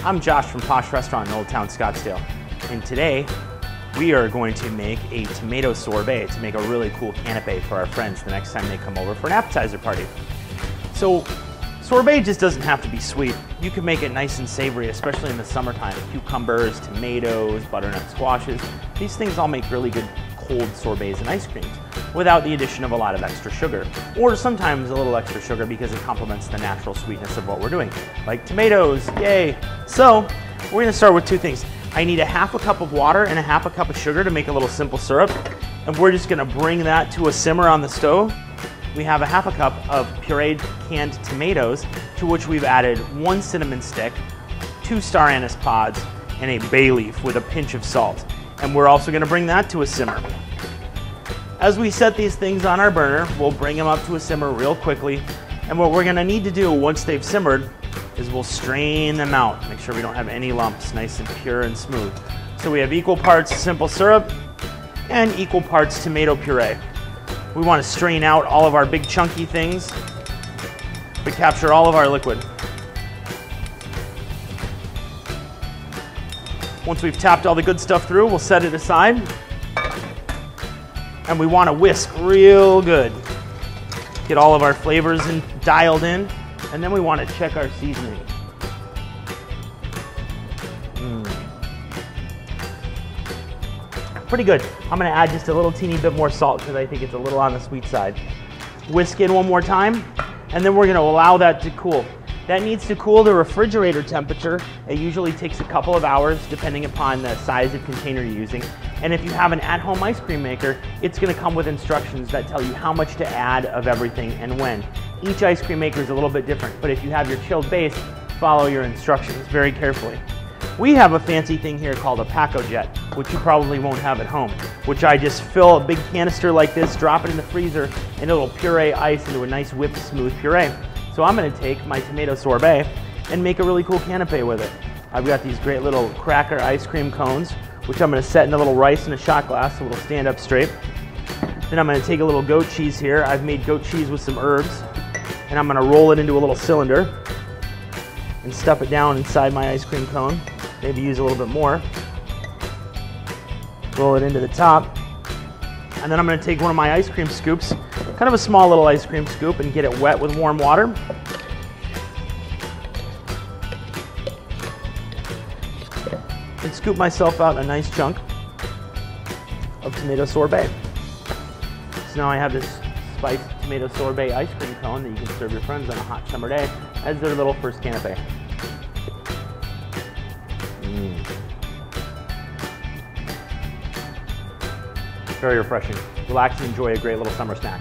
I'm Josh from Posh Restaurant in Old Town Scottsdale, and today we are going to make a tomato sorbet to make a really cool canapé for our friends the next time they come over for an appetizer party. So sorbet just doesn't have to be sweet. You can make it nice and savory, especially in the summertime. Cucumbers, tomatoes, butternut squashes. These things all make really good cold sorbets and ice creams without the addition of a lot of extra sugar, or sometimes a little extra sugar because it complements the natural sweetness of what we're doing, like tomatoes, yay. So we're gonna start with two things. I need a half a cup of water and a half a cup of sugar to make a little simple syrup, and we're just gonna bring that to a simmer on the stove. We have a half a cup of pureed canned tomatoes, to which we've added 1 cinnamon stick, 2 star anise pods, and a bay leaf with a pinch of salt. And we're also gonna bring that to a simmer. As we set these things on our burner, we'll bring them up to a simmer real quickly. And what we're gonna need to do once they've simmered is we'll strain them out. Make sure we don't have any lumps, nice and pure and smooth. So we have equal parts simple syrup and equal parts tomato puree. We wanna strain out all of our big chunky things, but capture all of our liquid. Once we've tapped all the good stuff through, we'll set it aside. And we want to whisk real good. Get all of our flavors dialed in. And then we want to check our seasoning. Pretty good. I'm going to add just a little teeny bit more salt because I think it's a little on the sweet side. Whisk in one more time, and then we're going to allow that to cool. That needs to cool to refrigerator temperature. It usually takes a couple of hours depending upon the size of container you're using. And if you have an at-home ice cream maker, it's gonna come with instructions that tell you how much to add of everything and when. Each ice cream maker is a little bit different, but if you have your chilled base, follow your instructions very carefully. We have a fancy thing here called a Pack-O-Jet, which you probably won't have at home, which I just fill a big canister like this, drop it in the freezer, and it'll puree ice into a nice whipped smooth puree. So I'm gonna take my tomato sorbet and make a really cool canapé with it. I've got these great little cracker ice cream cones, which I'm gonna set in a little rice in a shot glass so it'll stand up straight. Then I'm gonna take a little goat cheese here. I've made goat cheese with some herbs, and I'm gonna roll it into a little cylinder and stuff it down inside my ice cream cone. Maybe use a little bit more. Roll it into the top. And then I'm gonna take one of my ice cream scoops, kind of a small little ice cream scoop, and get it wet with warm water. And scoop myself out a nice chunk of tomato sorbet. So now I have this spiced tomato sorbet ice cream cone that you can serve your friends on a hot summer day as their little first canapé. Very refreshing. Relax and enjoy a great little summer snack.